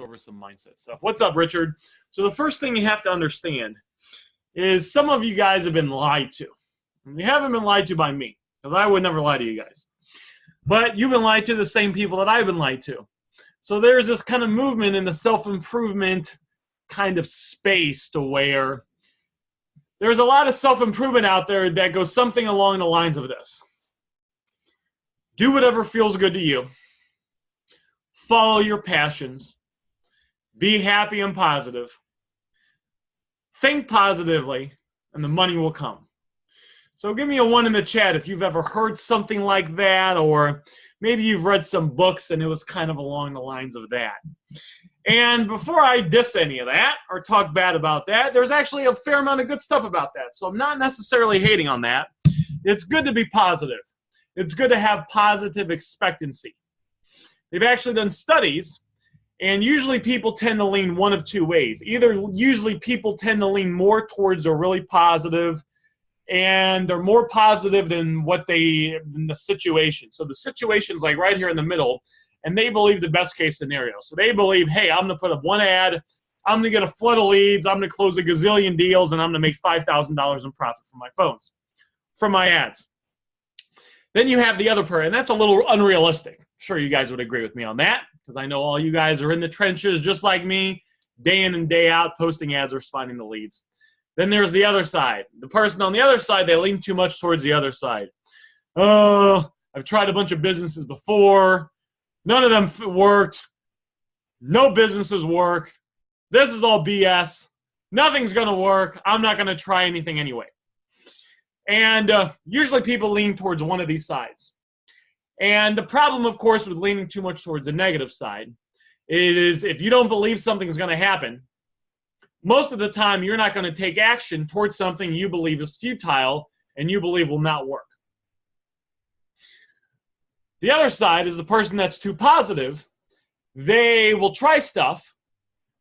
over some mindset stuff. What's up, Richard? So the first thing you have to understand is some of you guys have been lied to. You haven't been lied to by me, because I would never lie to you guys. But you've been lied to the same people that I've been lied to. So there's this kind of movement in the self-improvement kind of space to where there's a lot of self-improvement out there that goes something along the lines of this. Do whatever feels good to you. Follow your passions. Be happy and positive. Think positively, and the money will come. So give me a 1 in the chat if you've ever heard something like that, or maybe you've read some books and it was kind of along the lines of that. And before I diss any of that or talk bad about that, there's actually a fair amount of good stuff about that. So I'm not necessarily hating on that. It's good to be positive. It's good to have positive expectancy. They've actually done studies, and usually people tend to lean one of two ways. Either usually people tend to lean more towards a really positive, and they're more positive than than the situation. So the situation's like right here in the middle, and they believe the best case scenario. So they believe, hey, I'm going to put up one ad, I'm going to get a flood of leads, I'm going to close a gazillion deals, and I'm going to make $5,000 in profit from my phones, from my ads. Then you have the other part, and that's a little unrealistic. I'm sure you guys would agree with me on that, because I know all you guys are in the trenches just like me, day in and day out, posting ads or responding to leads. Then there's the other side. The person on the other side, they lean too much towards the other side. Oh, I've tried a bunch of businesses before. None of them worked. No businesses work. This is all BS. Nothing's going to work. I'm not going to try anything anyway. And usually people lean towards one of these sides. And the problem, of course, with leaning too much towards the negative side is if you don't believe something's going to happen, most of the time you're not going to take action towards something you believe is futile and you believe will not work. The other side is the person that's too positive. They will try stuff,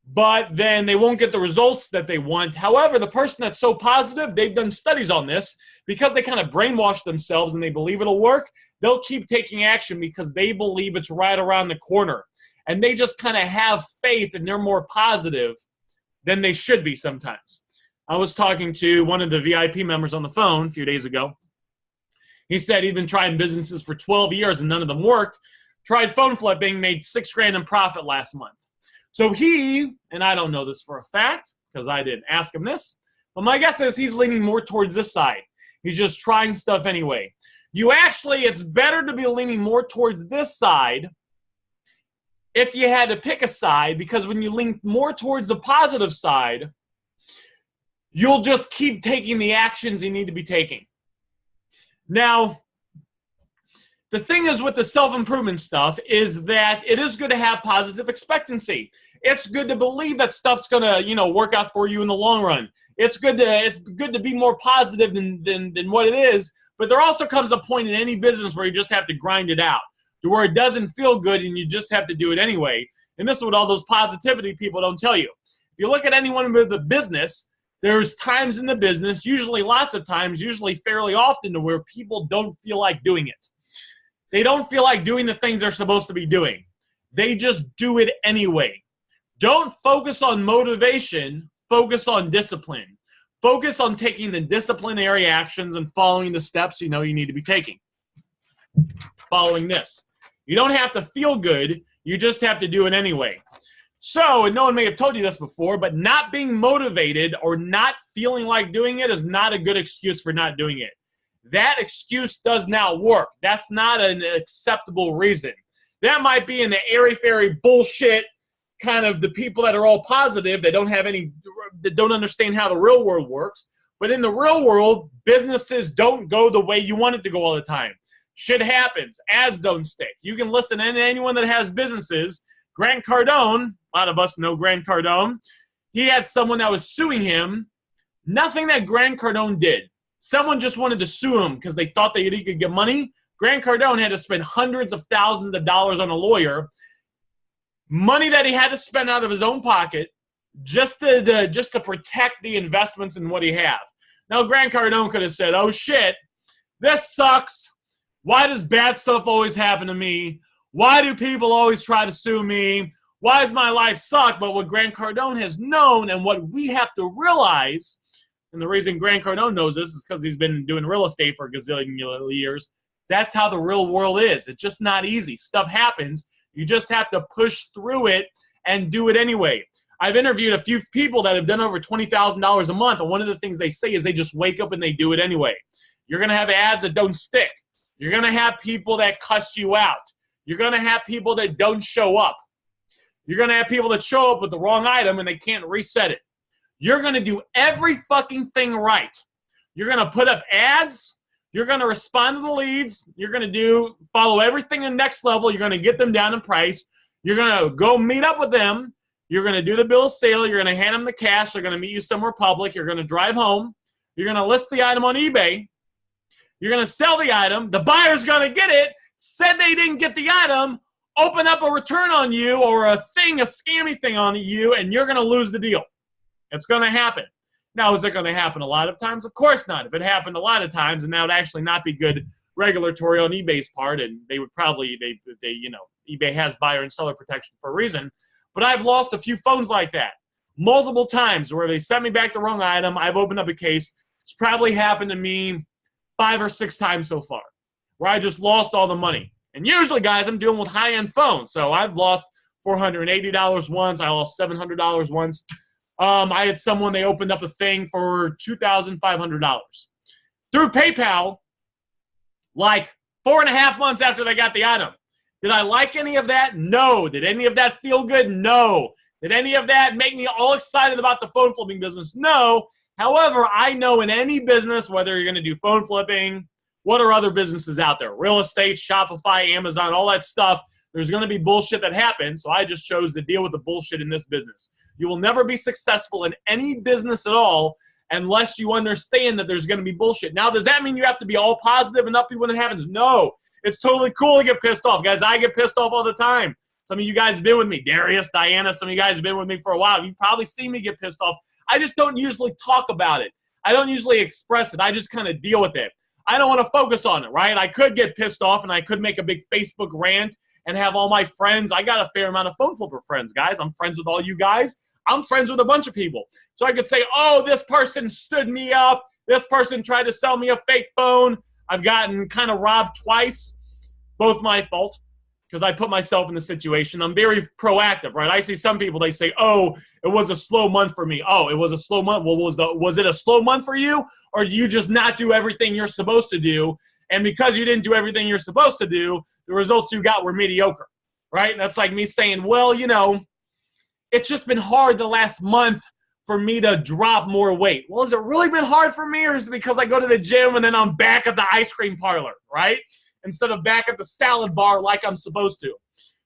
but then they won't get the results that they want. However, the person that's so positive, they've done studies on this, because they kind of brainwash themselves and they believe it'll work, they'll keep taking action because they believe it's right around the corner. And they just kind of have faith and they're more positive than they should be sometimes. I was talking to one of the VIP members on the phone a few days ago. He said he'd been trying businesses for 12 years and none of them worked. Tried phone flipping, made $6,000 in profit last month. So he, and I don't know this for a fact because I didn't ask him this, but my guess is he's leaning more towards this side. He's just trying stuff anyway. It's better to be leaning more towards this side if you had to pick a side, because when you lean more towards the positive side, you'll just keep taking the actions you need to be taking. Now, the thing is with the self-improvement stuff is that it is good to have positive expectancy. It's good to believe that stuff's going to, work out for you in the long run. It's good to be more positive than what it is, but there also comes a point in any business where you just have to grind it out, to where it doesn't feel good and you just have to do it anyway. And this is what all those positivity people don't tell you. If you look at anyone with the business, there's times in the business, usually lots of times, usually fairly often, to where people don't feel like doing it. They don't feel like doing the things they're supposed to be doing. They just do it anyway. Don't focus on motivation, focus on discipline. Focus on taking the disciplinary actions and following the steps you know you need to be taking. Following this. You don't have to feel good, you just have to do it anyway. So, and no one may have told you this before, but not being motivated or not feeling like doing it is not a good excuse for not doing it. That excuse does not work. That's not an acceptable reason. That might be in the airy-fairy bullshit kind of the people that are all positive, that don't understand how the real world works. But in the real world, businesses don't go the way you want it to go all the time. Shit happens. Ads don't stick. You can listen to anyone that has businesses. Grant Cardone, a lot of us know Grant Cardone. He had someone that was suing him. Nothing that Grant Cardone did. Someone just wanted to sue him because they thought he could get money. Grant Cardone had to spend hundreds of thousands of dollars on a lawyer. Money that he had to spend out of his own pocket just to protect the investments in what he have. Now, Grant Cardone could have said, oh, shit, this sucks. Why does bad stuff always happen to me? Why do people always try to sue me? Why does my life suck? But what Grant Cardone has known and what we have to realize, and the reason Grant Cardone knows this is because he's been doing real estate for a gazillion years. That's how the real world is. It's just not easy. Stuff happens. You just have to push through it and do it anyway. I've interviewed a few people that have done over $20,000 a month, and one of the things they say is they just wake up and they do it anyway. You're going to have ads that don't stick. You're going to have people that cuss you out. You're going to have people that don't show up. You're going to have people that show up with the wrong item and they can't reset it. You're going to do every fucking thing right. You're going to put up ads. You're going to respond to the leads. You're going to follow everything in next level. You're going to get them down in price. You're going to go meet up with them. You're going to do the bill of sale. You're going to hand them the cash. They're going to meet you somewhere public. You're going to drive home. You're going to list the item on eBay. You're going to sell the item. The buyer's going to get it, said they didn't get the item, open up a return on you or a scammy thing on you, and you're going to lose the deal. It's going to happen. Now, is it going to happen a lot of times? Of course not. If it happened a lot of times, and that would actually not be good regulatory on eBay's part, and they would probably, eBay has buyer and seller protection for a reason. But I've lost a few phones like that multiple times where they sent me back the wrong item. I've opened up a case. It's probably happened to me 5 or 6 times so far where I just lost all the money. And usually, guys, I'm dealing with high-end phones. So I've lost $480 once. I lost $700 once. I had someone, they opened up a thing for $2,500 through PayPal like 4.5 months after they got the item. Did I like any of that? No. Did any of that feel good? No. Did any of that make me all excited about the phone flipping business? No. However, I know in any business, whether you're going to do phone flipping, what are other businesses out there? Real estate, Shopify, Amazon, all that stuff. There's going to be bullshit that happens, so I just chose to deal with the bullshit in this business. You will never be successful in any business at all unless you understand that there's going to be bullshit. Now, does that mean you have to be all positive and upbeat when it happens? No. It's totally cool to get pissed off. Guys, I get pissed off all the time. Some of you guys have been with me. Darius, Diana, some of you guys have been with me for a while. You've probably seen me get pissed off. I just don't usually talk about it. I don't usually express it. I just kind of deal with it. I don't want to focus on it, right? I could get pissed off and I could make a big Facebook rant and have all my friends. I got a fair amount of phone flipper friends, guys. I'm friends with all you guys. I'm friends with a bunch of people. So I could say, oh, this person stood me up. This person tried to sell me a fake phone. I've gotten kind of robbed twice. Both my fault because I put myself in the situation. I'm very proactive, right? I see some people, they say, oh, it was a slow month for me. Oh, it was a slow month. Well, was it a slow month for you? Or do you just not do everything you're supposed to do? And because you didn't do everything you're supposed to do, the results you got were mediocre, right? That's like me saying, well, it's just been hard the last month for me to drop more weight. Well, has it really been hard for me, or is it because I go to the gym and then I'm back at the ice cream parlor, right? Instead of back at the salad bar like I'm supposed to.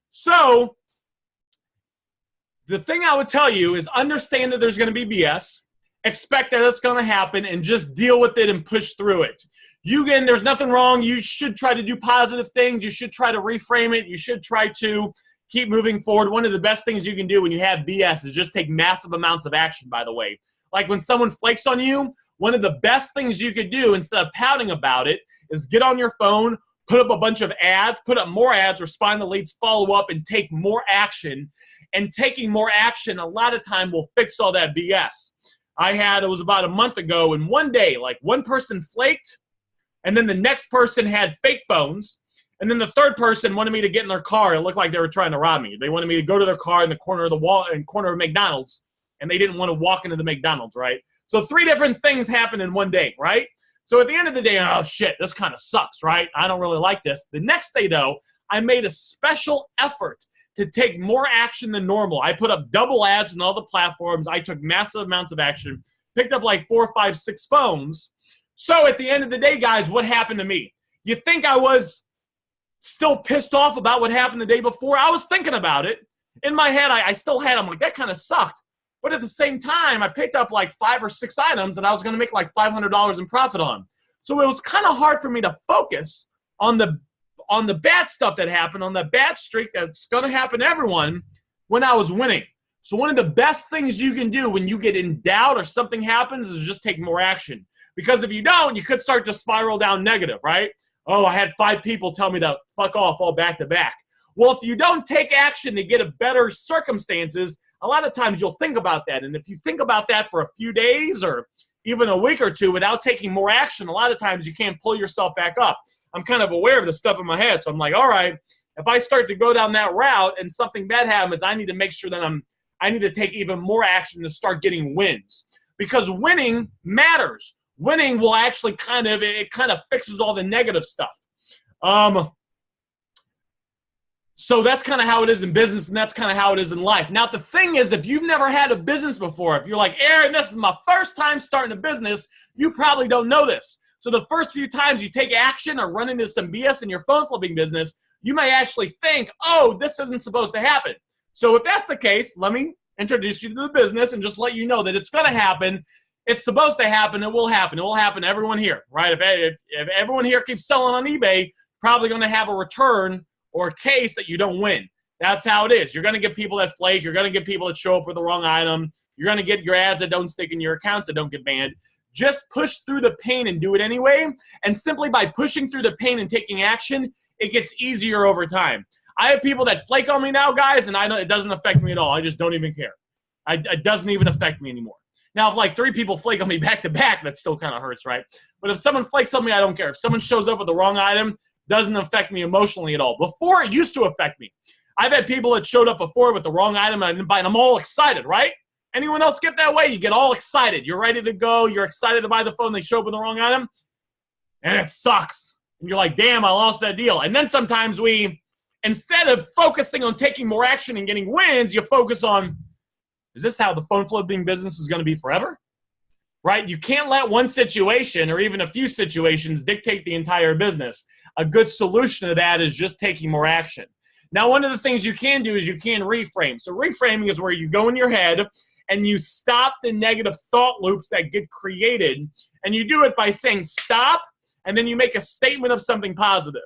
So the thing I would tell you is understand that there's going to be BS, expect that it's going to happen, and just deal with it and push through it. There's nothing wrong. You should try to do positive things. You should try to reframe it. You should try to keep moving forward. One of the best things you can do when you have BS is just take massive amounts of action, by the way. Like when someone flakes on you, one of the best things you could do instead of pouting about it is get on your phone, put up a bunch of ads, put up more ads, respond to leads, follow up, and take more action. And taking more action a lot of time will fix all that BS. It was about a month ago, and one day, like one person flaked, and then the next person had fake phones, and then the third person wanted me to get in their car. It looked like they were trying to rob me. They wanted me to go to their car in the corner of the wall, in corner of McDonald's, and they didn't want to walk into the McDonald's, right? So 3 different things happened in one day, right? So at the end of the day, oh, shit, this kind of sucks, right? I don't really like this. The next day, though, I made a special effort to take more action than normal. I put up double ads on all the platforms. I took massive amounts of action, picked up like 4, 5, 6 phones. So at the end of the day, guys, what happened to me? You think I was still pissed off about what happened the day before? I was thinking about it. In my head, I still had, I'm like, that kind of sucked. But at the same time, I picked up like 5 or 6 items that I was going to make like $500 in profit on. So it was kind of hard for me to focus on the bad stuff that happened, on the bad streak that's going to happen to everyone when I was winning. So one of the best things you can do when you get in doubt or something happens is just take more action. Because if you don't, you could start to spiral down negative, right? Oh, I had 5 people tell me to fuck off all back to back. Well, if you don't take action to get a better circumstances, a lot of times you'll think about that. And if you think about that for a few days or even a week or two without taking more action, a lot of times you can't pull yourself back up. I'm kind of aware of the stuff in my head. So I'm like, all right, if I start to go down that route and something bad happens, I need to make sure that I need to take even more action to start getting wins. Because winning matters. Winning will actually kind of fixes all the negative stuff. So that's kind of how it is in business, and that's kind of how it is in life. Now, the thing is, if you've never had a business before, if you're like, Aaron, this is my first time starting a business, you probably don't know this. So the first few times you take action or run into some BS in your phone flipping business, you may actually think, oh, this isn't supposed to happen. So if that's the case, let me introduce you to the business and just let you know that it's going to happen. It's supposed to happen. It will happen. It will happen to everyone here, right? If everyone here keeps selling on eBay, probably going to have a return or a case that you don't win. That's how it is. You're going to get people that flake. You're going to get people that show up with the wrong item. You're going to get your ads that don't stick in your accounts that don't get banned. Just push through the pain and do it anyway. And simply by pushing through the pain and taking action, it gets easier over time. I have people that flake on me now, guys, and it doesn't affect me at all. I just don't even care. It doesn't even affect me anymore. Now, if like 3 people flake on me back to back, that still kind of hurts, right? But if someone flakes on me, I don't care. If someone shows up with the wrong item, doesn't affect me emotionally at all. Before, it used to affect me. I've had people that showed up before with the wrong item and I didn't buy it. I'm all excited, right? Anyone else get that way? You get all excited. You're ready to go. You're excited to buy the phone. They show up with the wrong item, and it sucks. And you're like, damn, I lost that deal. And then sometimes instead of focusing on taking more action and getting wins, you focus on, is this how the phone flipping business is going to be forever? Right? You can't let one situation or even a few situations dictate the entire business. A good solution to that is just taking more action. Now, one of the things you can do is you can reframe. So reframing is where you go in your head and you stop the negative thought loops that get created. And you do it by saying stop, and then you make a statement of something positive.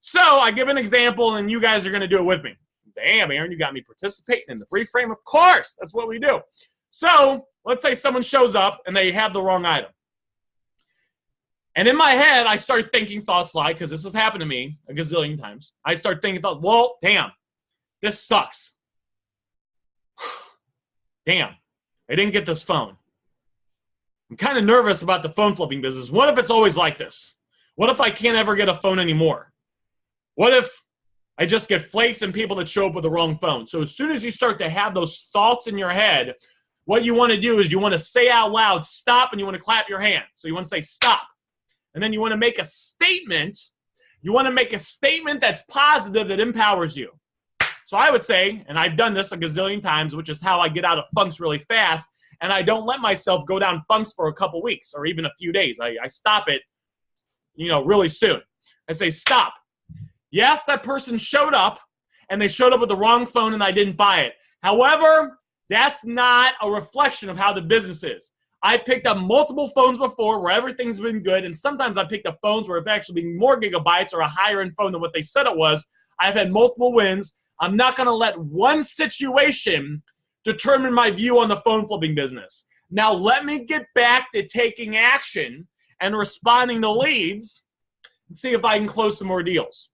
So I give an example, and you guys are going to do it with me. Damn, Aaron, you got me participating in the reframe. Of course, that's what we do. So let's say someone shows up and they have the wrong item. And in my head, I start thinking thoughts like, because this has happened to me a gazillion times, I start thinking thoughts, well, damn, this sucks. Damn, I didn't get this phone. I'm kind of nervous about the phone flipping business. What if it's always like this? What if I can't ever get a phone anymore? What if I just get flakes and people that show up with the wrong phone? So as soon as you start to have those thoughts in your head, what you want to do is you want to say out loud, stop, and you want to clap your hand. So you want to say stop. And then you want to make a statement. You want to make a statement that's positive, that empowers you. So I would say, and I've done this a gazillion times, which is how I get out of funks really fast, and I don't let myself go down funks for a couple weeks or even a few days. I stop it, really soon. I say, stop. Yes, that person showed up, and they showed up with the wrong phone, and I didn't buy it. However, that's not a reflection of how the business is. I picked up multiple phones before where everything's been good, and sometimes I picked up phones where it's actually been more gigabytes or a higher-end phone than what they said it was. I've had multiple wins. I'm not going to let one situation determine my view on the phone flipping business. Now, let me get back to taking action and responding to leads and see if I can close some more deals.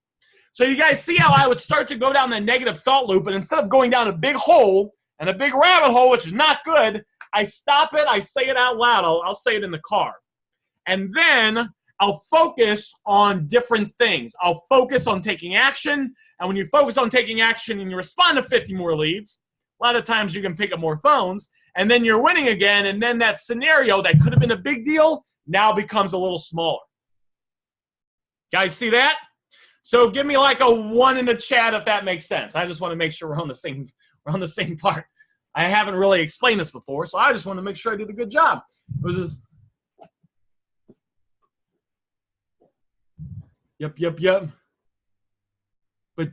So you guys see how I would start to go down that negative thought loop, and instead of going down a big hole and a big rabbit hole, which is not good, I stop it, I say it out loud. I'll say it in the car. And then I'll focus on different things. I'll focus on taking action. And when you focus on taking action and you respond to 50 more leads, a lot of times you can pick up more phones, and then you're winning again. And then that scenario that could have been a big deal now becomes a little smaller. Guys see that? So give me like a 1 in the chat if that makes sense. I just want to make sure we're on the same part. I haven't really explained this before, so I just want to make sure I did a good job. It was just, yep. But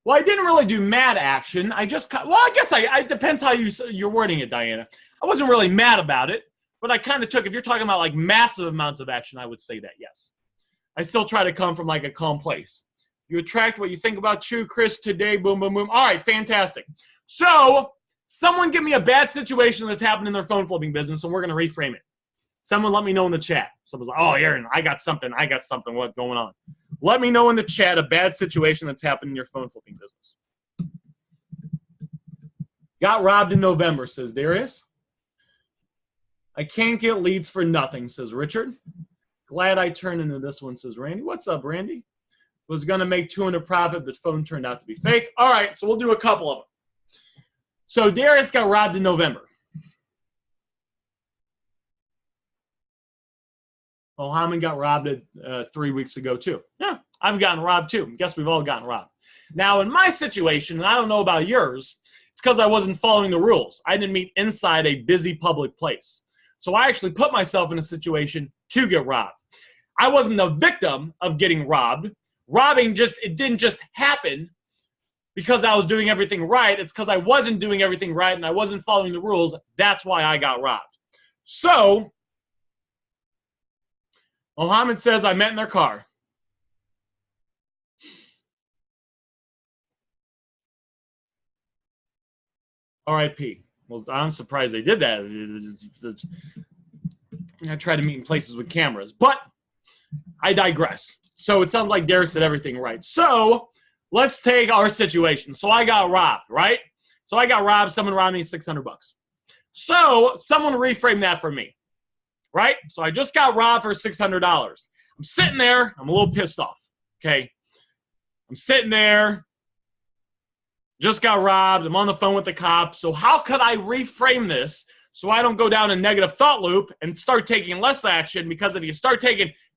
I didn't really do mad action. I guess it depends how you're wording it, Diana. I wasn't really mad about it, but I kind of took, if you're talking about like massive amounts of action, I would say that, yes. I still try to come from like a calm place. You attract what you think about you, Chris, today, boom, boom, boom. All right, fantastic. So someone give me a bad situation that's happened in their phone flipping business, and we're going to reframe it. Someone let me know in the chat. Someone's like, oh, Aaron, I got something. What's going on? Let me know in the chat a bad situation that's happened in your phone flipping business. Got robbed in November, says Darius. I can't get leads for nothing, says Richard. Glad I turned into this one, says Randy. What's up, Randy? Was going to make 200 profit, but phone turned out to be fake. All right, so we'll do a couple of them. So Darius got robbed in November. Mohammed got robbed 3 weeks ago, too. Yeah, I've gotten robbed, too. Guess we've all gotten robbed. Now, in my situation, and I don't know about yours, it's because I wasn't following the rules. I didn't meet inside a busy public place. So I actually put myself in a situation to get robbed. I wasn't the victim of getting robbed. Robbing it didn't just happen because I was doing everything right. It's because I wasn't doing everything right and I wasn't following the rules. That's why I got robbed. So Mohammed says I met in their car. R.I.P. Well, I'm surprised they did that. I try to meet in places with cameras, but I digress. So it sounds like Darius did everything right. So let's take our situation. So I got robbed, right? So I got robbed. Someone robbed me $600. So someone reframed that for me, right? So I just got robbed for $600. I'm sitting there. I'm a little pissed off, okay? I'm sitting there. Just got robbed. I'm on the phone with the cops. So how could I reframe this so I don't go down a negative thought loop and start taking less action? Because if you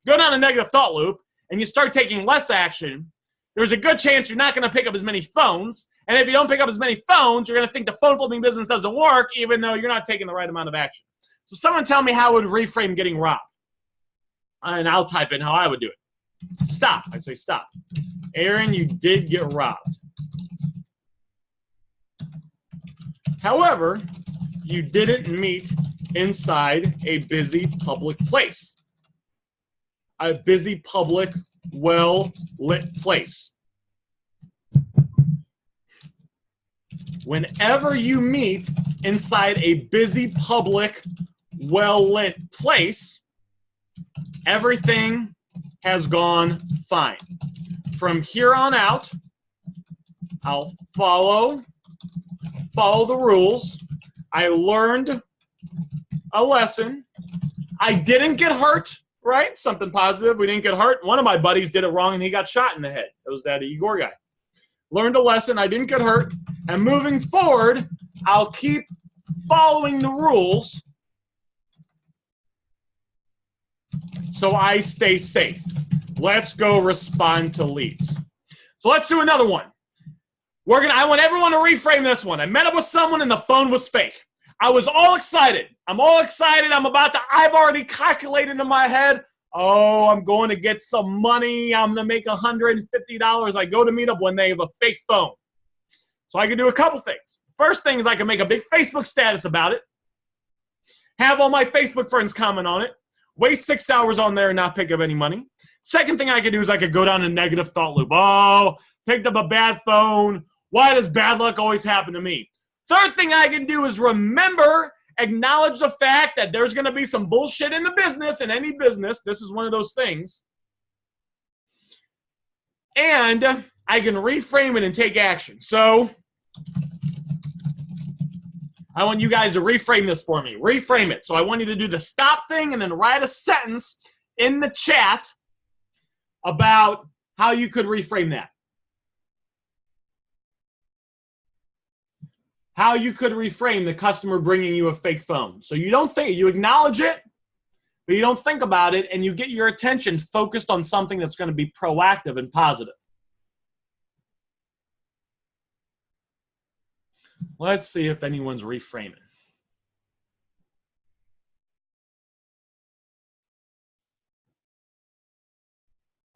go down a negative thought loop and you start taking less action, there's a good chance you're not going to pick up as many phones. And if you don't pick up as many phones, you're going to think the phone flipping business doesn't work, even though you're not taking the right amount of action. So someone tell me how I would reframe getting robbed. And I'll type in how I would do it. Stop. I say stop. Aaron, you did get robbed. However, you didn't meet inside a busy public place. A busy public, well-lit place. Whenever you meet inside a busy public, well-lit place, everything has gone fine. From here on out, I'll follow the rules. I learned a lesson. I didn't get hurt, right? Something positive. We didn't get hurt. One of my buddies did it wrong and he got shot in the head. It was that Igor guy. Learned a lesson. I didn't get hurt. And moving forward, I'll keep following the rules so I stay safe. Let's go respond to leads. So let's do another one. I want everyone to reframe this one. I met up with someone and the phone was fake. I was all excited. I'm all excited. I've already calculated in my head, oh, I'm going to get some money. I'm going to make $150. I go to meet up when they have a fake phone. So I can do a couple things. First thing is I can make a big Facebook status about it. Have all my Facebook friends comment on it. Waste 6 hours on there and not pick up any money. Second thing I could do is I could go down a negative thought loop. Oh, picked up a bad phone. Why does bad luck always happen to me? Third thing I can do is acknowledge the fact that there's going to be some bullshit in the business, in any business. This is one of those things. And I can reframe it and take action. So I want you guys to reframe this for me. Reframe it. So I want you to do the stop thing and then write a sentence in the chat about how you could reframe that. How you could reframe the customer bringing you a fake phone. So you acknowledge it, but you don't think about it, and you get your attention focused on something that's going to be proactive and positive. Let's see if anyone's reframing.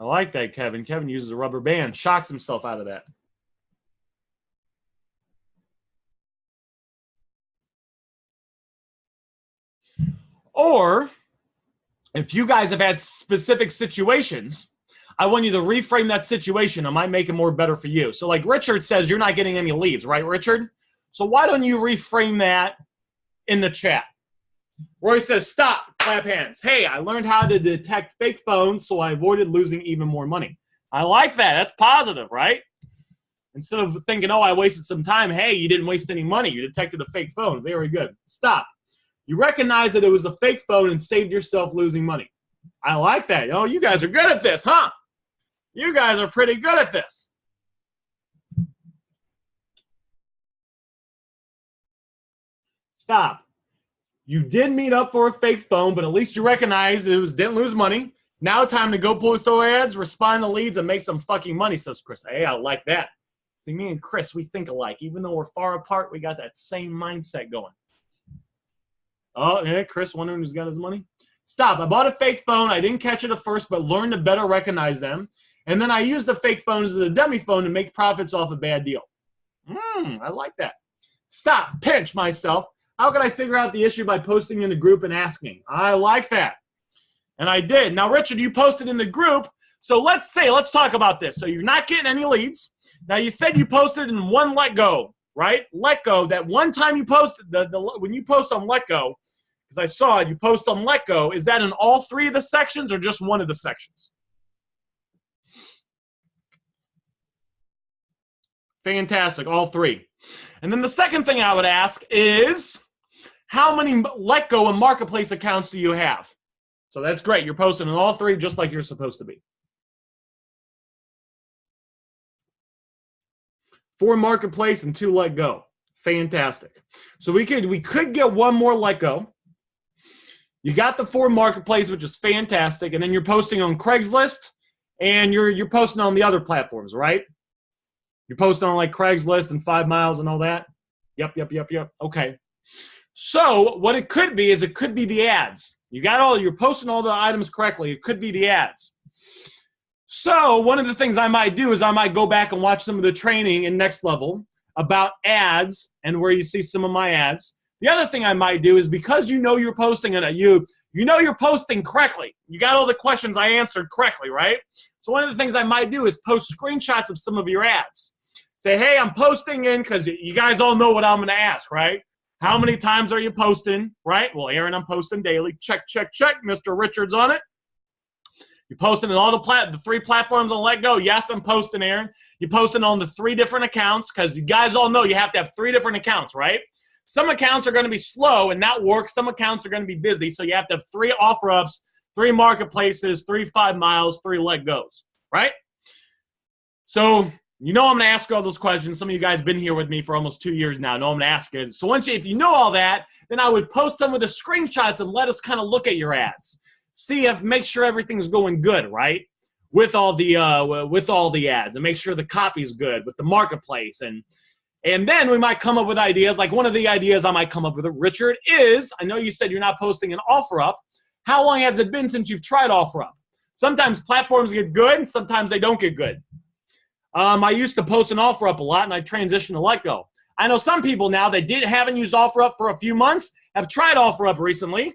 I like that, Kevin. Kevin uses a rubber band, shocks himself out of that. Or if you guys have had specific situations, I want you to reframe that situation. It might make it more better for you. So like Richard says, you're not getting any leads, right, Richard? So why don't you reframe that in the chat? Roy says, stop. Clap hands. Hey, I learned how to detect fake phones, so I avoided losing even more money. I like that. That's positive, right? Instead of thinking, oh, I wasted some time, hey, you didn't waste any money. You detected a fake phone. Very good. Stop. You recognize that it was a fake phone and saved yourself losing money. I like that. Oh, you guys are good at this, huh? You guys are pretty good at this. Stop. You did meet up for a fake phone, but at least you recognized it didn't lose money. Now time to go post those ads, respond to leads, and make some fucking money, says Chris. Hey, I like that. See, me and Chris, we think alike. Even though we're far apart, we got that same mindset going. Oh, yeah, Chris wondering who's got his money? Stop. I bought a fake phone. I didn't catch it at first, but learned to better recognize them. And then I used the fake phone as a dummy phone to make profits off a bad deal. I like that. Stop. Pinch myself. How can I figure out the issue by posting in the group and asking? I like that. And I did. Now, Richard, you posted in the group. So let's talk about this. So you're not getting any leads. Now, you said you posted in one Let Go, right? Let Go. That one time you posted, when you post on Let Go, because I saw it, you post on Let Go, is that in all three of the sections or just one of the sections? Fantastic, all three. And then the second thing I would ask is, how many Let Go and Marketplace accounts do you have? So that's great. You're posting in all three just like you're supposed to be. 4 Marketplace and 2 Let Go. Fantastic. So we could get one more Let Go. You got the 4 Marketplace, which is fantastic, and then you're posting on Craigslist and you're posting on the other platforms, right? You're posting on like Craigslist and 5 Miles and all that? Yep. Okay. So what it could be is the ads. You're posting all the items correctly. It could be the ads. So one of the things I might do is I might go back and watch some of the training in Next Level about ads and where you see some of my ads. The other thing I might do is, because you're posting and you're posting correctly. You got all the questions I answered correctly, right? So one of the things I might do is post screenshots of some of your ads. Say, hey, I'm posting in, because you guys all know what I'm going to ask, right? How many times are you posting, right? Well, Aaron, I'm posting daily. Check. Mr. Richards on it. You posting on all the 3 platforms on Let Go? Yes, I'm posting, Aaron. You posting on the 3 different accounts, because you guys all know you have to have 3 different accounts, right? Some accounts are going to be slow and not work. Some accounts are going to be busy, so you have to have 3 OfferUps, 3 Marketplaces, 3 5 Miles, 3 Let Goes, right? So I'm going to ask all those questions. Some of you guys have been here with me for almost 2 years now. I'm going to ask you. So if you know all that, then I would post some of the screenshots and let us kind of look at your ads. Make sure everything's going good, right? With all the ads, and make sure the copy's good with the Marketplace. And then we might come up with ideas. Like one of the ideas I might come up with, Richard, is, I know you said you're not posting an OfferUp. How long has it been since you've tried OfferUp? Sometimes platforms get good, and sometimes they don't get good. I used to post an OfferUp a lot, and I transitioned to Let Go. I know some people now that haven't used OfferUp for a few months have tried OfferUp recently,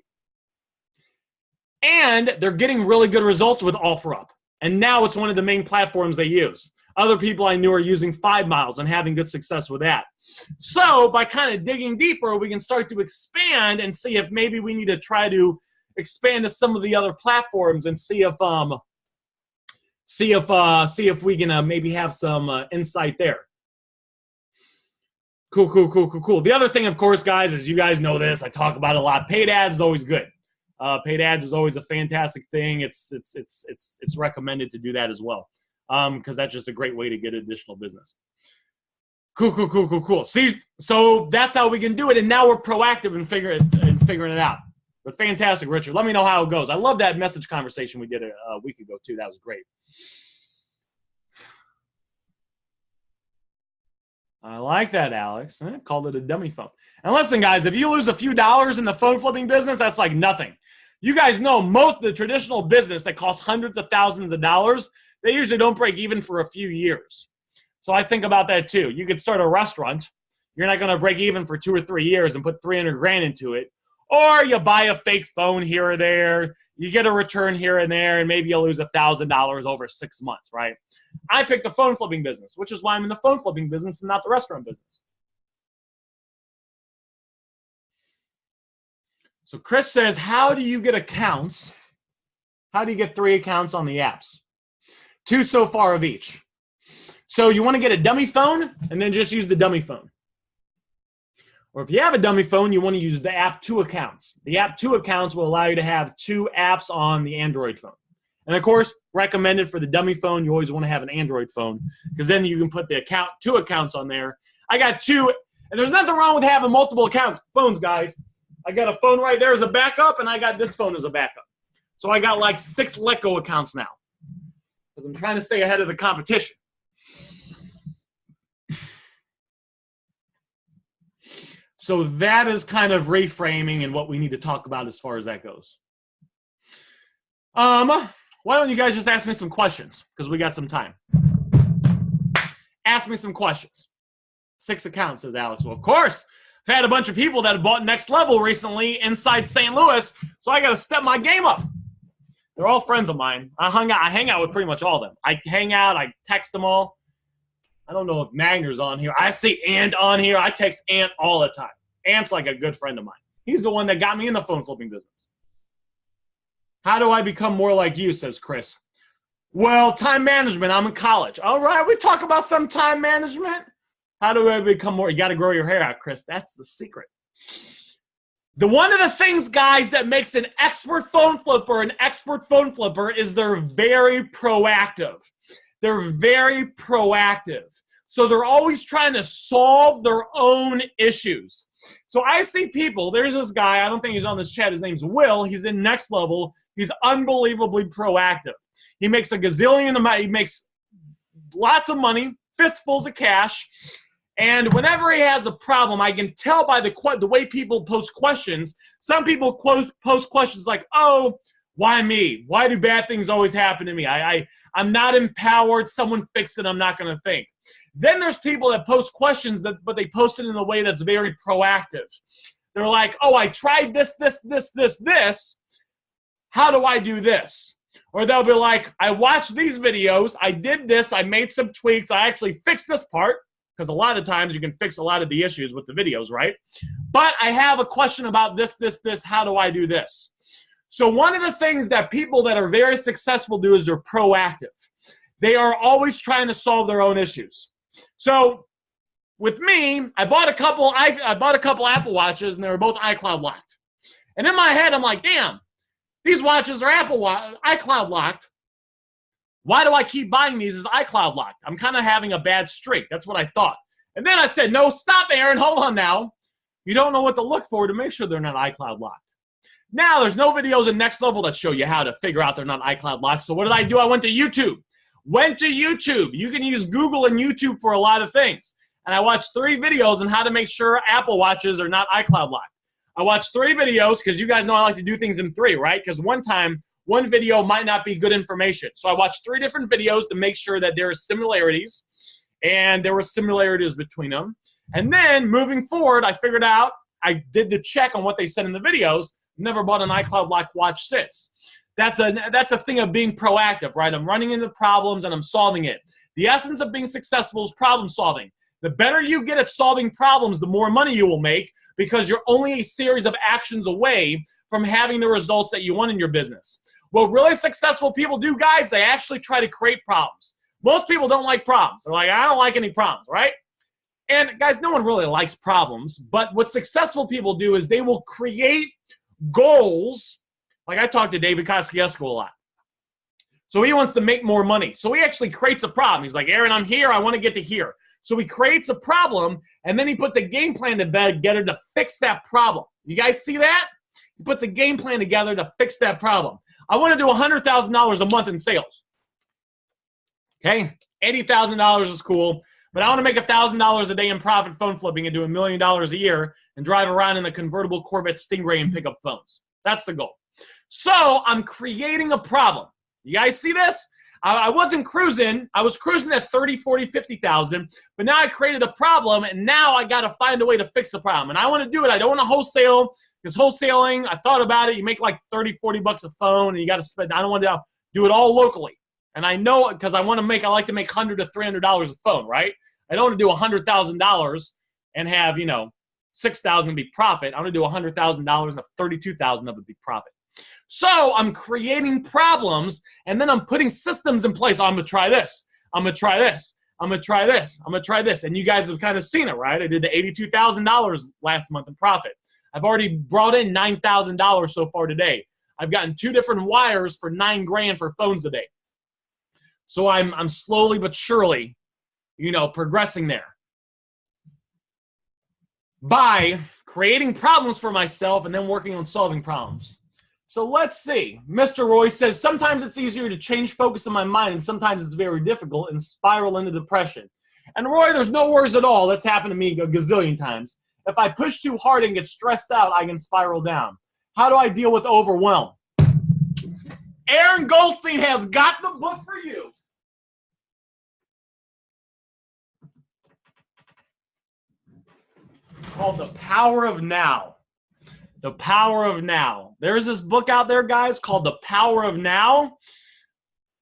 and they're getting really good results with OfferUp. And now it's one of the main platforms they use. Other people I knew are using 5 Miles and having good success with that. So by kind of digging deeper, we can start to expand and see if maybe we need to try to expand to some of the other platforms and see if we can maybe have some insight there. Cool. The other thing, of course, guys, is you guys know this. I talk about it a lot. Paid ads is always good. Paid ads is always a fantastic thing. It's recommended to do that as well, because that's just a great way to get additional business. Cool. See, so that's how we can do it, and now we're proactive in figuring it out. But fantastic, Richard. Let me know how it goes. I love that message conversation we did a week ago, too. That was great. I like that, Alex. Called it a dummy phone. And listen, guys, if you lose a few dollars in the phone flipping business, that's like nothing. You guys know most of the traditional business that costs hundreds of thousands of dollars, they usually don't break even for a few years. So I think about that, too. You could start a restaurant. You're not going to break even for 2 or 3 years and put 300 grand into it. Or you buy a fake phone here or there, you get a return here and there, and maybe you'll lose $1,000 over 6 months, right? I picked the phone flipping business, which is why I'm in the phone flipping business and not the restaurant business. So Chris says, how do you get accounts? How do you get 3 accounts on the apps? 2 so far of each. So you want to get a dummy phone and then just use the dummy phone. Or if you have a dummy phone, you want to use the app 2 accounts. The app 2 accounts will allow you to have 2 apps on the Android phone. And of course, recommended for the dummy phone, you always want to have an Android phone because then you can put the 2 accounts on there. I got 2, and there's nothing wrong with having multiple phones, guys. I got a phone right there as a backup, and I got this phone as a backup. So I got like 6 Letgo accounts now because I'm trying to stay ahead of the competition. So that is kind of reframing and what we need to talk about as far as that goes. Why don't you guys just ask me some questions because we got some time. Ask me some questions. 6 accounts, says Alex. Well, of course. I've had a bunch of people that have bought Next Level recently inside St. Louis, so I got to step my game up. They're all friends of mine. I hang out with pretty much all of them. I hang out. I text them all. I don't know if Magner's on here. I see Ant on here. I text Ant all the time. Ant's like a good friend of mine. He's the one that got me in the phone flipping business. How do I become more like you, says Chris. Well, time management. I'm in college. All right, we talk about some time management. How do I become more? You got to grow your hair out, Chris. That's the secret. One of the things, guys, that makes an expert phone flipper is they're very proactive. They're very proactive. So they're always trying to solve their own issues. So I see people, there's this guy, I don't think he's on this chat, his name's Will, he's in Next Level, he's unbelievably proactive. He makes a gazillion amount, he makes lots of money, fistfuls of cash, and whenever he has a problem, I can tell by the way people post questions. Some people post questions like, oh, why me? Why do bad things always happen to me? I'm not empowered, someone fix it, I'm not going to think. Then there's people that post questions, but they post it in a way that's very proactive. They're like, oh, I tried this. How do I do this? Or they'll be like, I watched these videos. I did this. I made some tweaks. I actually fixed this part. Because a lot of times you can fix a lot of the issues with the videos, right? But I have a question about this. How do I do this? So one of the things that people that are very successful do is they're proactive. They are always trying to solve their own issues. So with me, I bought a couple Apple Watches, and they were both iCloud locked. And in my head, I'm like, damn, these watches are iCloud locked. Why do I keep buying these as iCloud locked? I'm kind of having a bad streak. That's what I thought. And then I said, no, stop, Aaron. Hold on now. You don't know what to look for to make sure they're not iCloud locked. Now, there's no videos in Next Level that show you how to figure out they're not iCloud locked. So what did I do? I went to YouTube. You can use Google and YouTube for a lot of things. And I watched 3 videos on how to make sure Apple Watches are not iCloud locked. I watched 3 videos because you guys know I like to do things in 3, right? Because one video might not be good information. So I watched 3 different videos to make sure that there are similarities, and there were similarities between them. And then moving forward, I figured out, I did the check on what they said in the videos, never bought an iCloud locked watch since. That's a thing of being proactive, right? I'm running into problems and I'm solving it. The essence of being successful is problem solving. The better you get at solving problems, the more money you will make because you're only a series of actions away from having the results that you want in your business. What really successful people do, guys, they actually try to create problems. Most people don't like problems. They're like, I don't like any problems, right? And guys, no one really likes problems, but what successful people do is they will create goals. Like I talk to David Kosciuszko a lot. So he wants to make more money. So he actually creates a problem. He's like, Aaron, I'm here. I want to get to here. So he creates a problem, and then he puts a game plan together to fix that problem. You guys see that? He puts a game plan together to fix that problem. I want to do $100,000 a month in sales. Okay? $80,000 is cool, but I want to make $1,000 a day in profit phone flipping and do $1 million a year and drive around in a convertible Corvette Stingray and pick up phones. That's the goal. So I'm creating a problem. You guys see this? I wasn't cruising. I was cruising at 30, 40, 50,000, but now I created a problem, and now I got to find a way to fix the problem. And I want to do it. I don't want to wholesale, because wholesaling, I thought about it. You make like 30, 40 bucks a phone, and you got to spend. I don't want to do it all locally. And I know because I like to make $100 to $300 a phone, right? I don't want to do $100,000 and have, 6,000 would be profit. I'm going to do $100,000 and 32,000 of it would be profit. So I'm creating problems, and then I'm putting systems in place. I'm going to try this. I'm going to try this. I'm going to try this. I'm going to try this. And you guys have kind of seen it, right? I did the $82,000 last month in profit. I've already brought in $9,000 so far today. I've gotten 2 different wires for $9,000 for phones today. So I'm slowly but surely, progressing there by creating problems for myself and then working on solving problems. So let's see. Mr. Roy says, sometimes it's easier to change focus in my mind, and sometimes it's very difficult and spiral into depression. And Roy, there's no worries at all. That's happened to me a gazillion times. If I push too hard and get stressed out, I can spiral down. How do I deal with overwhelm? Aaron Goldstein has got the book for you. Called The Power of Now. The Power of Now. There's this book out there, guys, called The Power of Now.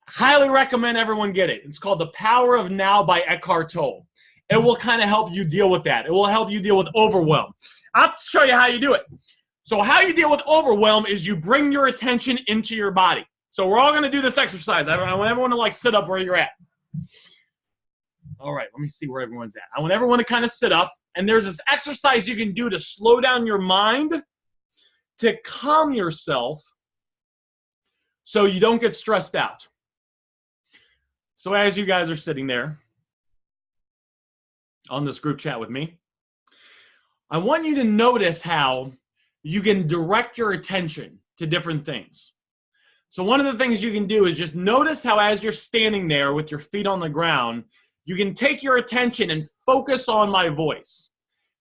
Highly recommend everyone get it. It's called The Power of Now by Eckhart Tolle. It will kind of help you deal with that. It will help you deal with overwhelm. I'll show you how you do it. So how you deal with overwhelm is you bring your attention into your body. So we're all going to do this exercise. I want everyone to sit up where you're at. All right, let me see where everyone's at. I want everyone to kind of sit up. And there's this exercise you can do to slow down your mind, to calm yourself so you don't get stressed out. So as you guys are sitting there on this group chat with me, I want you to notice how you can direct your attention to different things. So one of the things you can do is just notice how as you're standing there with your feet on the ground, you can take your attention and focus on my voice.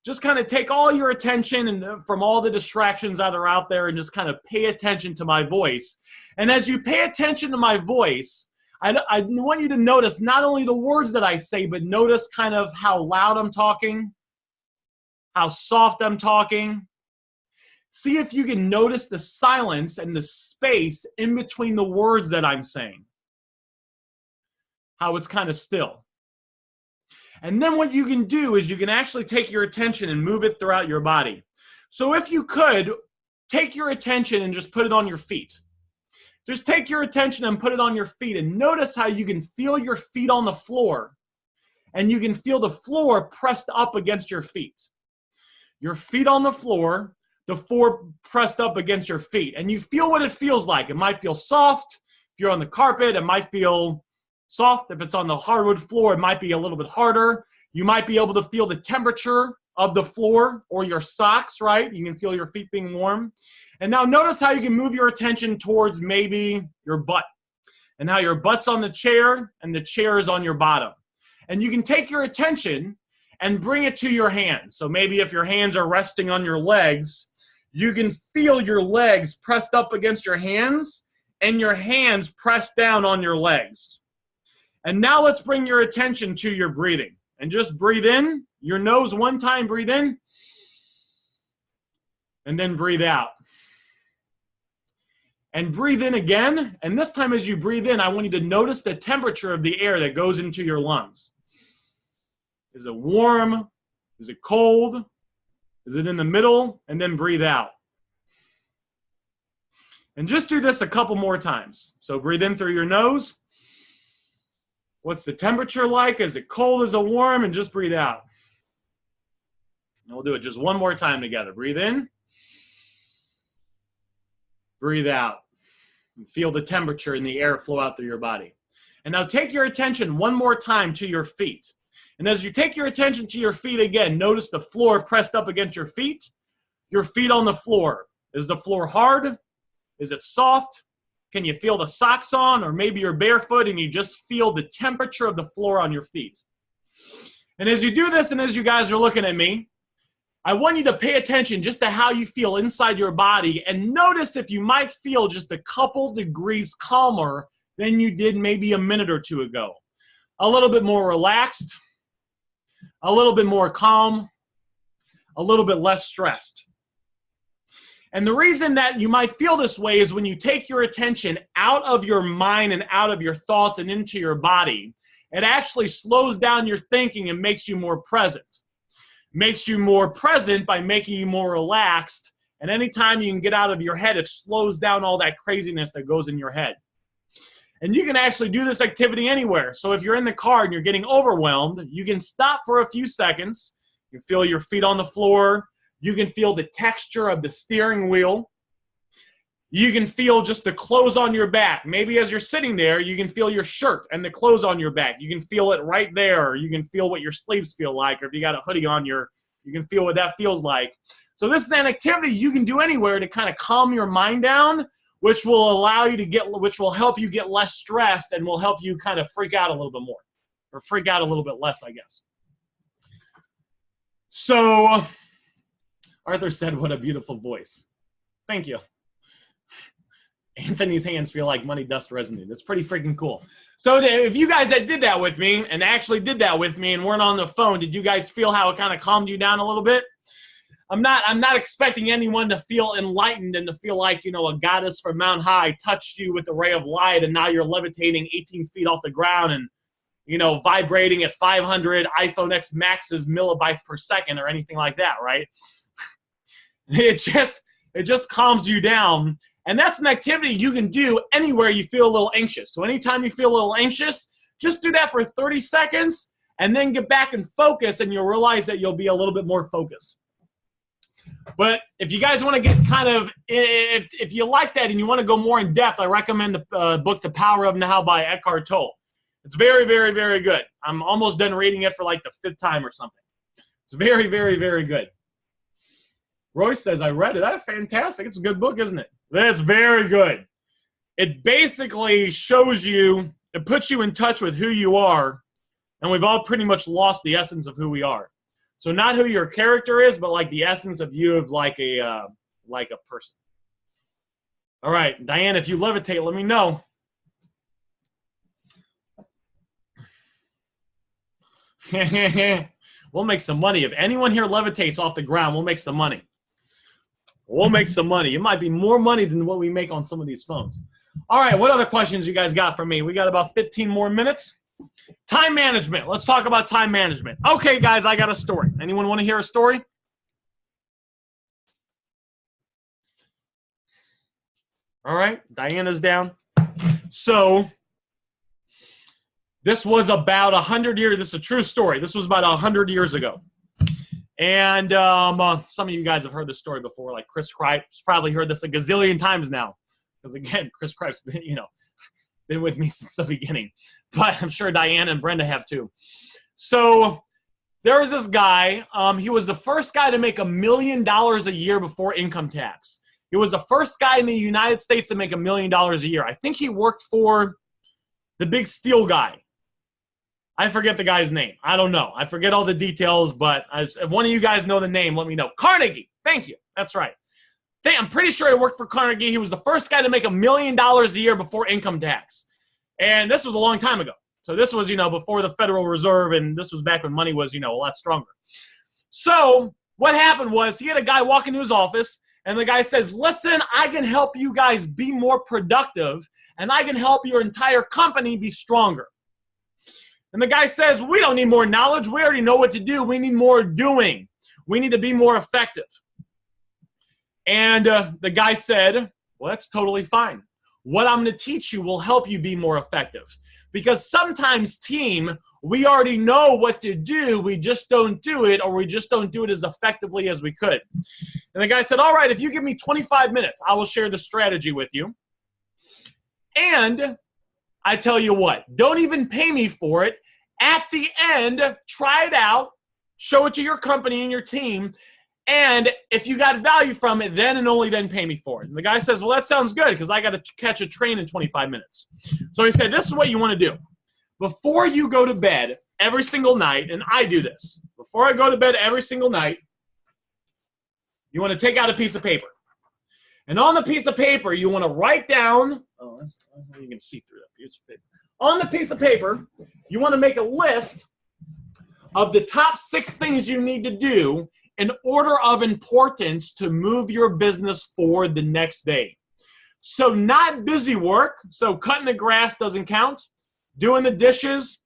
Just kind of take all your attention and from all the distractions that are out there and just kind of pay attention to my voice. And as you pay attention to my voice, I want you to notice not only the words that I say, but notice kind of how loud I'm talking, how soft I'm talking. See if you can notice the silence and the space in between the words that I'm saying. How it's kind of still. And then what you can do is you can actually take your attention and move it throughout your body. So if you could, take your attention and just put it on your feet. Just take your attention and put it on your feet and notice how you can feel your feet on the floor. And you can feel the floor pressed up against your feet. Your feet on the floor pressed up against your feet. And you feel what it feels like. It might feel soft. If you're on the carpet, it might feel soft. If it's on the hardwood floor, it might be a little bit harder. You might be able to feel the temperature of the floor or your socks, right? You can feel your feet being warm. And now notice how you can move your attention towards maybe your butt and how your butt's on the chair and the chair is on your bottom. And you can take your attention and bring it to your hands. So maybe if your hands are resting on your legs, you can feel your legs pressed up against your hands and your hands pressed down on your legs. And now let's bring your attention to your breathing. And just breathe in, your nose one time, breathe in. And then breathe out. And breathe in again. And this time as you breathe in, I want you to notice the temperature of the air that goes into your lungs. Is it warm? Is it cold? Is it in the middle? And then breathe out. And just do this a couple more times. So breathe in through your nose. What's the temperature like? Is it cold? Is it warm? And just breathe out. And we'll do it just one more time together. Breathe in. Breathe out. And feel the temperature in the air flow out through your body. And now take your attention one more time to your feet. And as you take your attention to your feet again, notice the floor pressed up against your feet on the floor. Is the floor hard? Is it soft? Can you feel the socks on? Or maybe you're barefoot and you just feel the temperature of the floor on your feet. And as you do this and as you guys are looking at me, I want you to pay attention just to how you feel inside your body and notice if you might feel just a couple degrees calmer than you did maybe a minute or two ago. A little bit more relaxed, a little bit more calm, a little bit less stressed. And the reason that you might feel this way is when you take your attention out of your mind and out of your thoughts and into your body, it actually slows down your thinking and makes you more present. makes you more present by making you more relaxed. And anytime you can get out of your head, it slows down all that craziness that goes in your head. And you can actually do this activity anywhere. So if you're in the car and you're getting overwhelmed, you can stop for a few seconds. You can feel your feet on the floor. You can feel the texture of the steering wheel. You can feel just the clothes on your back. Maybe as you're sitting there, you can feel your shirt and the clothes on your back. You can feel it right there. You can feel what your sleeves feel like. Or if you got a hoodie on, you can feel what that feels like. So this is an activity you can do anywhere to kind of calm your mind down, which will allow you to which will help you get less stressed and will help you kind of freak out a little bit more, or freak out a little bit less, I guess. So Arthur said, what a beautiful voice. Thank you. Anthony's hands feel like money dust residue. That's pretty freaking cool. So if you guys that did that with me and actually did that with me and weren't on the phone, did you guys feel how it kind of calmed you down a little bit? I'm not expecting anyone to feel enlightened and to feel like, a goddess from Mount High touched you with a ray of light and now you're levitating 18 feet off the ground and, vibrating at 500 iPhone X Max's millibytes per second or anything like that, right? It just calms you down. And that's an activity you can do anywhere you feel a little anxious. So anytime you feel a little anxious, just do that for 30 seconds and then get back and focus, and you'll realize that you'll be a little bit more focused. But if you guys want to get kind of, if you like that and you want to go more in depth, I recommend the book The Power of Now by Eckhart Tolle. It's very, very, very good. I'm almost done reading it for like the 5th time or something. It's very, very, very good. Royce says, I read it. That's fantastic. It's a good book, isn't it? That's very good. It basically shows you, it puts you in touch with who you are, and we've all pretty much lost the essence of who we are. So not who your character is, but like the essence of you of like a person. All right, Diane, if you levitate, let me know. We'll make some money. If anyone here levitates off the ground, we'll make some money. We'll make some money. It might be more money than what we make on some of these phones. All right, what other questions you guys got for me? We got about 15 more minutes. Time management. Let's talk about time management. Okay, guys, I got a story. Anyone want to hear a story? All right, Diana's down. So this was about 100 years. This is a true story. This was about 100 years ago. And some of you guys have heard this story before, like Chris Kripe's probably heard this a gazillion times now. Because, again, Chris Kripe's been with me since the beginning. But I'm sure Diana and Brenda have too. So there was this guy. He was the first guy to make $1 million a year before income tax. He was the first guy in the United States to make $1 million a year. I think he worked for the big steel guy. I forget the guy's name. I don't know. I forget all the details, but if one of you guys know the name, let me know. Carnegie. Thank you. That's right. I'm pretty sure he worked for Carnegie. He was the first guy to make $1 million a year before income tax. And this was a long time ago. So this was, before the Federal Reserve, and this was back when money was, a lot stronger. So what happened was he had a guy walk into his office, and the guy says, listen, I can help you guys be more productive, and I can help your entire company be stronger. And the guy says, we don't need more knowledge. We already know what to do. We need more doing. We need to be more effective. And the guy said, well, that's totally fine. What I'm going to teach you will help you be more effective. Because sometimes, team, we already know what to do. We just don't do it, or we just don't do it as effectively as we could. And the guy said, all right, if you give me 25 minutes, I will share the strategy with you. And I tell you what, don't even pay me for it. At the end, try it out, show it to your company and your team, and if you got value from it, then and only then pay me for it. And the guy says, well, that sounds good because I got to catch a train in 25 minutes. So he said, this is what you want to do. Before you go to bed every single night, and I do this, before I go to bed every single night, you want to take out a piece of paper. And on the piece of paper, you want to write down, you can see through that piece of paper. On the piece of paper, you want to make a list of the top 6 things you need to do in order of importance to move your business forward the next day. So not busy work. So cutting the grass doesn't count. Doing the dishes,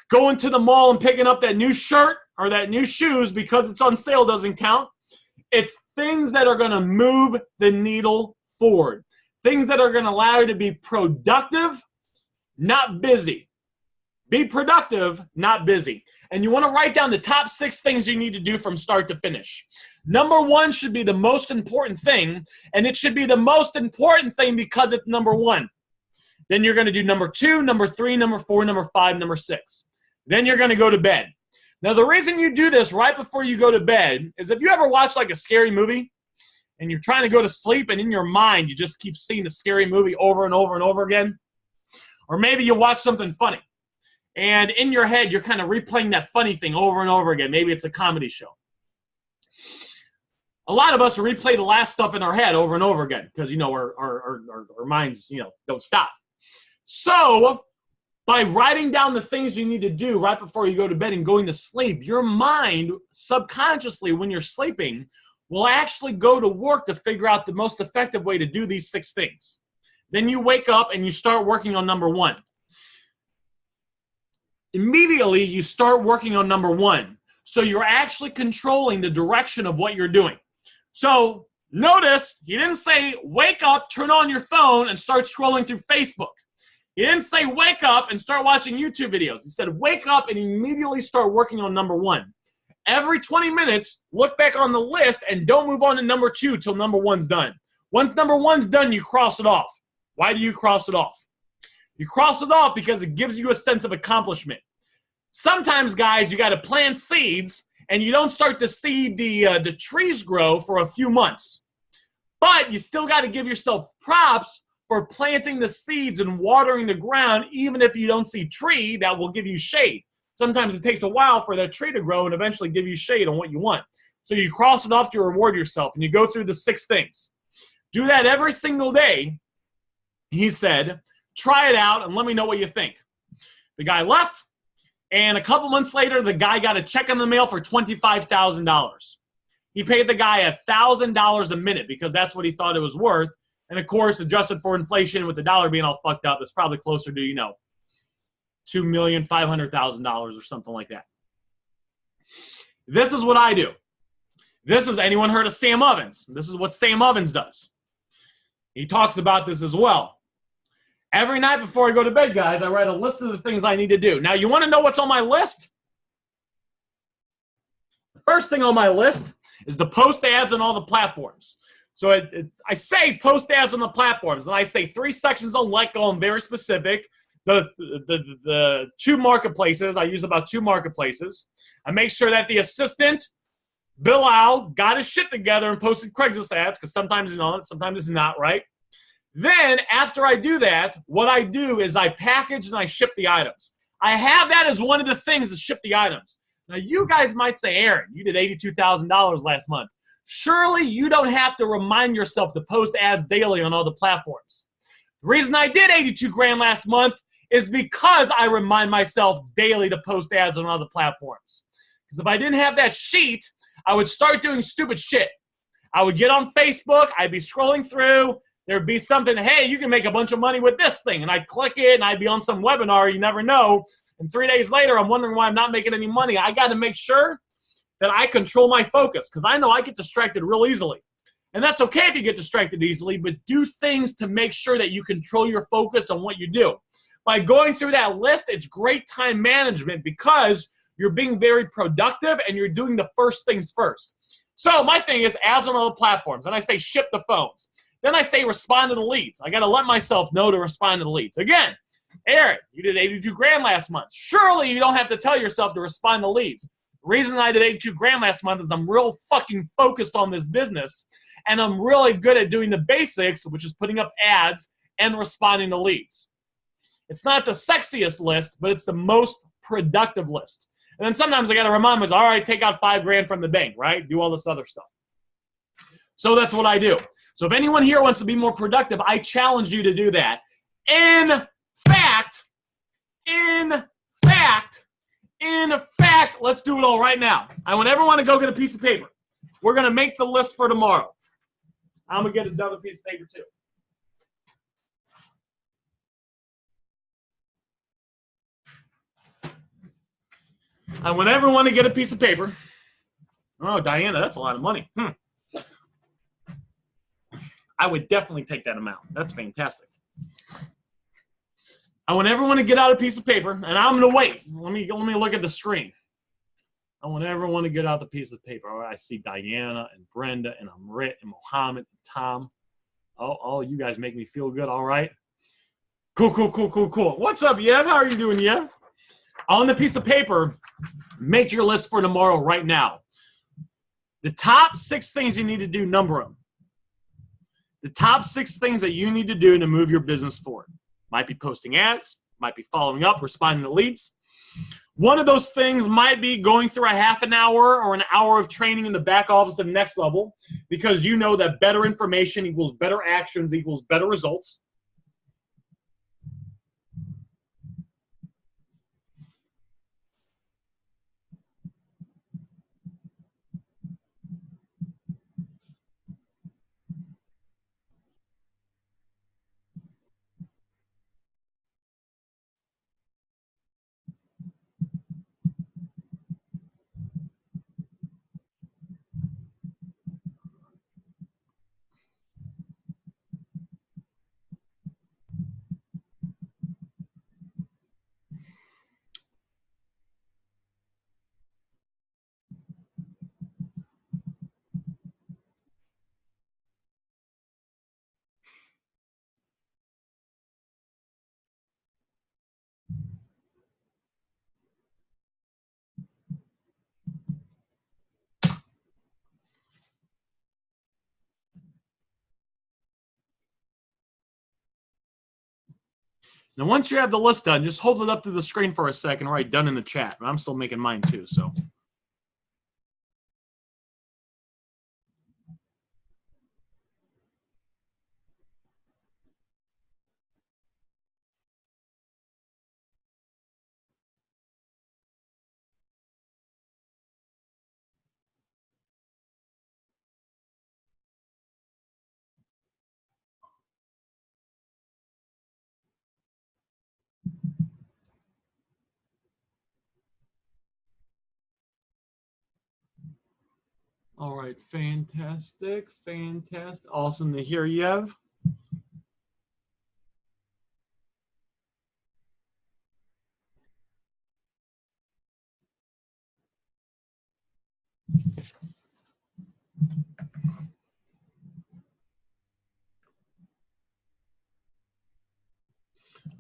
going to the mall and picking up that new shirt, or that new shoes because it's on sale doesn't count. It's things that are going to move the needle forward. Things that are going to allow you to be productive, not busy. Be productive, not busy. And you want to write down the top 6 things you need to do from start to finish. Number 1 should be the most important thing, and it should be the most important thing because it's number 1. Then you're going to do number 2, number 3, number 4, number 5, number 6. Then you're going to go to bed. Now, the reason you do this right before you go to bed is if you ever watch like a scary movie and you're trying to go to sleep and in your mind you just keep seeing the scary movie over and over and over again, or maybe you watch something funny and in your head you're kind of replaying that funny thing over and over again. Maybe it's a comedy show. A lot of us replay the last stuff in our head over and over again because, you know, our minds, you know, don't stop. So by writing down the things you need to do right before you go to bed and going to sleep, your mind subconsciously when you're sleeping will actually go to work to figure out the most effective way to do these 6 things. Then you wake up and you start working on number 1. Immediately you start working on number 1. So you're actually controlling the direction of what you're doing. So notice he didn't say wake up, turn on your phone, and start scrolling through Facebook. He didn't say wake up and start watching YouTube videos. He said wake up and immediately start working on number 1. Every 20 minutes, look back on the list and don't move on to number 2 till number 1's done. Once number 1's done, you cross it off. Why do you cross it off? You cross it off because it gives you a sense of accomplishment. Sometimes, guys, you got to plant seeds and you don't start to see the trees grow for a few months. But you still got to give yourself props for planting the seeds and watering the ground, even if you don't see tree that will give you shade. Sometimes it takes a while for that tree to grow and eventually give you shade on what you want. So you cross it off to reward yourself, and you go through the 6 things. Do that every single day, he said. Try it out and let me know what you think. The guy left, and a couple months later, the guy got a check in the mail for $25,000. He paid the guy $1,000 a minute because that's what he thought it was worth. And, of course, adjusted for inflation with the dollar being all fucked up, it's probably closer to, you know, $2,500,000 or something like that. This is what I do. This is, anyone heard of Sam Ovens? This is what Sam Ovens does. He talks about this as well. Every night before I go to bed, guys, I write a list of the things I need to do. Now, you want to know what's on my list? The first thing on my list is to post ads on all the platforms. So I say post ads on the platforms, and I say 3 sections on Letgo. I'm very specific. The 2 marketplaces, I use about 2 marketplaces. I make sure that the assistant, Bilal, got his shit together and posted Craigslist ads, because sometimes it's on, sometimes it's not, right? Then, after I do that, what I do is I package and I ship the items. I have that as one of the things to ship the items. Now, you guys might say, Aaron, you did $82,000 last month. Surely you don't have to remind yourself to post ads daily on all the platforms. The reason I did 82 grand last month is because I remind myself daily to post ads on all the platforms. Because if I didn't have that sheet, I would start doing stupid shit. I would get on Facebook, I'd be scrolling through, there'd be something, hey, you can make a bunch of money with this thing, and I'd click it, and I'd be on some webinar, you never know, and 3 days later, I'm wondering why I'm not making any money. I got to make sure that I control my focus, because I know I get distracted real easily. And that's okay if you get distracted easily, but do things to make sure that you control your focus on what you do. By going through that list, it's great time management because you're being very productive and you're doing the first things first. So my thing is ads on all the platforms, and I say ship the phones. Then I say respond to the leads. I got to let myself know to respond to the leads. Again, Aaron, you did 82 grand last month. Surely you don't have to tell yourself to respond to leads. The reason I did 82 grand last month is I'm real fucking focused on this business, and I'm really good at doing the basics, which is putting up ads and responding to leads. It's not the sexiest list, but it's the most productive list. And then sometimes I got to remind myself, all right, take out 5 grand from the bank, right? Do all this other stuff. So that's what I do. So if anyone here wants to be more productive, I challenge you to do that. In fact, let's do it all right now. I want everyone to go get a piece of paper. We're going to make the list for tomorrow. I'm going to get another piece of paper too. I want everyone to get a piece of paper. Oh, Diana, that's a lot of money. I would definitely take that amount. That's fantastic. I want everyone to get out a piece of paper, and I'm going to wait. Let me look at the screen. I want everyone to get out the piece of paper. All right, I see Diana and Brenda and Amrit and Mohammed and Tom. Oh, you guys make me feel good. All right. Cool. What's up, Yev? How are you doing, Yev? On the piece of paper, make your list for tomorrow right now. The top 6 things you need to do, number them. The top 6 things that you need to do to move your business forward. Might be posting ads, might be following up, responding to leads. One of those things might be going through a half an hour or an hour of training in the back office of Next Level, because you know that better information equals better actions equals better results. Now, once you have the list done, just hold it up to the screen for a second. All right, done in the chat. I'm still making mine too, so. All right, fantastic. Awesome to hear, Yev.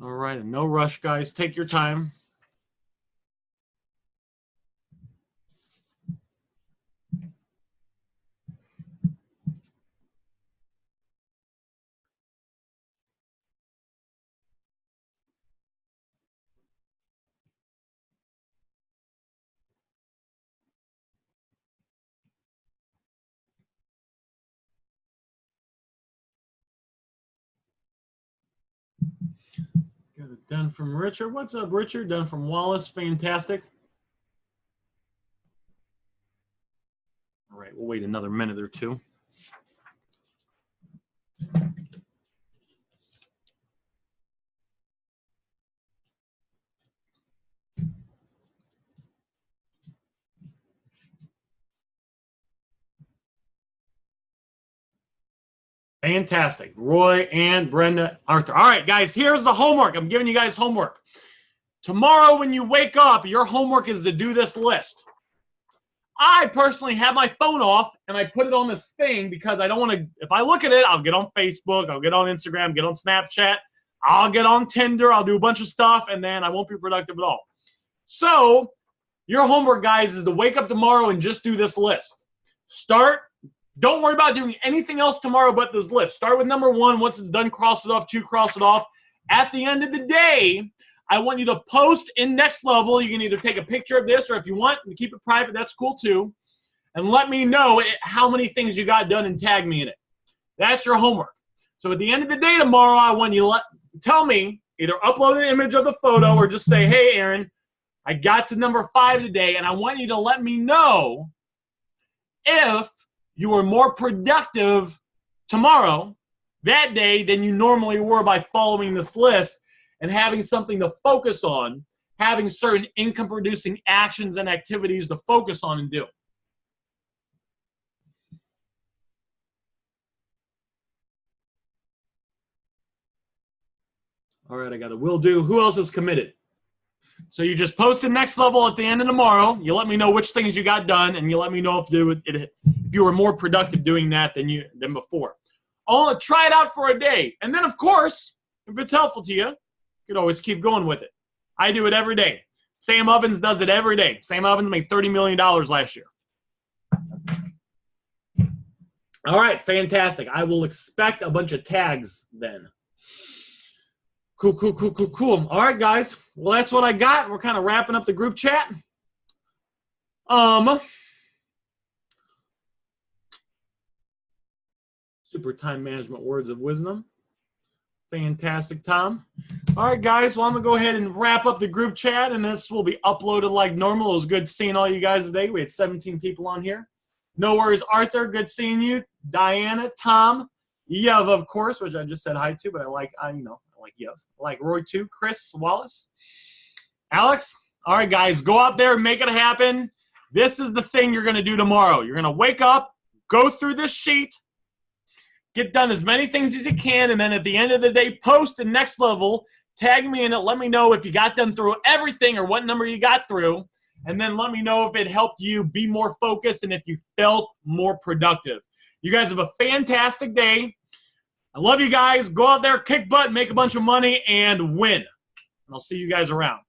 All right, and no rush, guys. Take your time. Got it done from Richard. What's up, Richard? Done from Wallace. Fantastic. All right, we'll wait another minute or two. Fantastic. Roy and Brenda, Arthur. All right, guys, here's the homework. I'm giving you guys homework. Tomorrow when you wake up, your homework is to do this list. I personally have my phone off and I put it on this thing because I don't want to, if I look at it, I'll get on Facebook, I'll get on Instagram, get on Snapchat, I'll get on Tinder, I'll do a bunch of stuff, and then I won't be productive at all. So your homework, guys, is to wake up tomorrow and just do this list. Don't worry about doing anything else tomorrow but this list. Start with number 1. Once it's done, cross it off. 2, cross it off. At the end of the day, I want you to post in Next Level. You can either take a picture of this, or if you want to keep it private, that's cool too. And let me know how many things you got done and tag me in it. That's your homework. So at the end of the day tomorrow, I want you to tell me, either upload an image of the photo or just say, hey, Aaron, I got to number 5 today, and I want you to let me know if you were more productive tomorrow, that day, than you normally were by following this list and having something to focus on having certain income-producing actions and activities to focus on and do. All right, I got a will do. Who else is committed? So you just posted next level at the end of tomorrow. You let me know which things you got done, and you let me know if you were more productive doing that than before. I'll try it out for a day. And then, of course, if it's helpful to you, you can always keep going with it. I do it every day. Sam Ovens does it every day. Sam Ovens made $30 million last year. All right, fantastic. I will expect a bunch of tags then. Cool. All right, guys. Well, that's what I got. We're kind of wrapping up the group chat. Super time management words of wisdom. Fantastic, Tom. All right, guys. Well, I'm going to go ahead and wrap up the group chat, and this will be uploaded like normal. It was good seeing all you guys today. We had 17 people on here. No worries, Arthur. Good seeing you. Diana, Tom, Yev, of course, which I just said hi to, but I like Yev. I like Roy too. Chris Wallace. Alex. All right, guys. Go out there and make it happen. This is the thing you're going to do tomorrow. You're going to wake up, go through this sheet, get done as many things as you can, and then at the end of the day, post the next level, tag me in it, let me know if you got them through everything or what number you got through, and then let me know if it helped you be more focused and if you felt more productive. You guys have a fantastic day. I love you guys. Go out there, kick butt, make a bunch of money, and win. And I'll see you guys around.